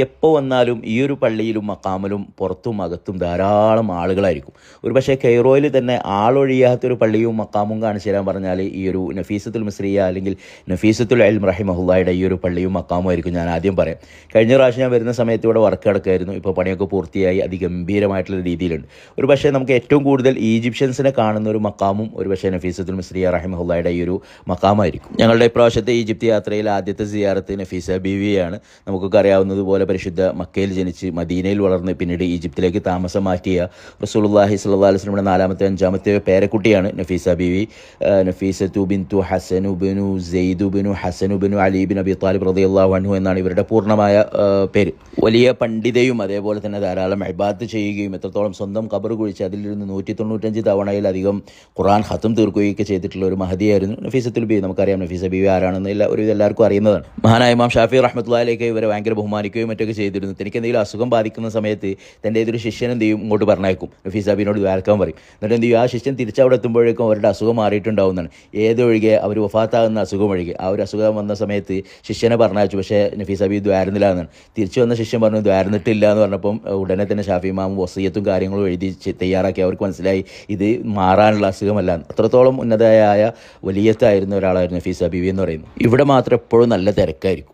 എപ്പോൾ വന്നാലും ഈ ഒരു പള്ളിയിലും മക്കാമിലും പുറത്തും അകത്തും ധാരാളം ആളുകളായിരിക്കും. ഒരു പക്ഷേ കെയ്റോയിൽ തന്നെ ആളൊഴിയാത്തൊരു പള്ളിയും മക്കാമും കാണിച്ചു തരാൻ പറഞ്ഞാൽ ഈ ഒരു നഫീസത്തുൽ മിസ്രിയ അല്ലെങ്കിൽ നഫീസത്തുൽ ഇൽം റഹിമഹുല്ലായുടെ ഈ ഒരു പള്ളിയും മക്കാമും ആയിരിക്കും ഞാൻ ആദ്യം പറയാം. കഴിഞ്ഞ പ്രാവശ്യം ഞാൻ വരുന്ന സമയത്ത് ഇവിടെ വർക്ക് കിടക്കായിരുന്നു. ഇപ്പോൾ പണിയൊക്കെ പൂർത്തിയായി അതിഗംഭീരമായിട്ടുള്ള രീതിയിലുണ്ട്. ഒരു പക്ഷേ നമുക്ക് ഏറ്റവും കൂടുതൽ ഈജിപ്ഷ്യൻസിനെ കാണുന്ന ഒരു മക്കാമും ഒരു പക്ഷേ നഫീസത്തുൽ മിസ്രിയ റഹിമഹുല്ലായുടെ ഈ ഒരു മക്കാമായിരിക്കും. ഞങ്ങളുടെ ഇപ്രാവശ്യത്തെ ഈജിപ്ത് യാത്രയിൽ ആദ്യത്തെ സിയാറത്ത് നഫീസ ബീവിയാണ്. നമുക്കൊക്കെ അറിയാവുന്നതുപോലെ പരിശുദ്ധ മക്കയിൽ ജനിച്ച് മദീനയിൽ വളർന്ന് പിന്നീട് ഈജിപ്തിലേക്ക് താമസം മാറ്റിയ റസൂലുള്ളാഹി സ്വല്ലല്ലാഹു അലൈഹി വസല്ലമയുടെ 4ാമത്തെ 5ാമത്തെ പേരക്കുട്ടിയാണ് നഫീസ ബീവി. നഫീസത്തു ബിൻതു ഹസനു ബിനു സെയ്ദു ബിനു ഹസനു ബിനു അലി ബിൻ അബി താലിബ് റളിയല്ലാഹു അൻഹു എന്നാണ് ഇവരുടെ പൂർണ്ണമായ പേര്. വലിയ പണ്ഡിതയും അതേപോലെ തന്നെ ധാരാളം ഇബാദത്ത് ചെയ്യുകയും എത്രത്തോളം സ്വന്തം ഖബർ കുഴിച്ച് അതിലിരുന്ന് 195 തവണയിലധികം ഖുർആൻ ഖത്തം തീർക്കുകയൊക്കെ ചെയ്തിട്ടുള്ള ഒരു മഹദിയായിരുന്നു നഫീസത്തുൽ ബീവി. നമുക്കറിയാം നഫീസ ബീവി ആരാണെന്ന് എല്ലാവർക്കും അറിയുന്നതാണ്. മഹാനായ ഇമാം ഷാഫി റഹ്മത്തുള്ളാഹി അലൈഹി ഇവരെ ഭയങ്കര ബഹുമാനിക്കുകയും മറ്റൊക്കെ ചെയ്തിരുന്നു. തനിക്ക് എന്തെങ്കിലും അസുഖം ബാധിക്കുന്ന സമയത്ത് തൻ്റെ ഏതൊരു ശിഷ്യൻ എന്ത് ചെയ്യും, ഇങ്ങോട്ട് പറഞ്ഞേക്കും, നഫീസ ബീവിനോട് ദ്വാരക്കാൻ പറയും. എന്നിട്ട് എന്ത് ചെയ്യും, ആ ശിഷ്യൻ തിരിച്ചവിടെ എത്തുമ്പോഴേക്കും അവരുടെ അസുഖം മാറിയിട്ടുണ്ടാവുന്നതാണ്. ഏതൊഴികെ അവർ വഫാത്താകുന്ന അസുഖം ഒഴികെ ആ ഒരു അസുഖം വന്ന സമയത്ത് ശിഷ്യനെ പറഞ്ഞയച്ചു. പക്ഷേ നഫീസ ബീവി ദ്വാരുന്നില്ല എന്നാണ്. തിരിച്ചു വന്ന ശിഷ്യൻ പറഞ്ഞു ദ്വാരുന്നിട്ടില്ല എന്ന് പറഞ്ഞപ്പം ഉടനെ തന്നെ ഷാഫി ഇമാം വസിയത്തും കാര്യങ്ങളും എഴുതി തയ്യാറാക്കി. അവർക്ക് മനസ്സിലായി ഇത് മാറാനുള്ള അസുഖമല്ല. അത്രത്തോളം ഉന്നതയായ വലിയത്തായിരുന്ന ഒരാളായിരുന്നു നഫീസ ബീവി എന്ന് പറയുന്നത്. ഇവിടെ മാത്രം എപ്പോഴും നല്ല തിരക്കായിരിക്കും.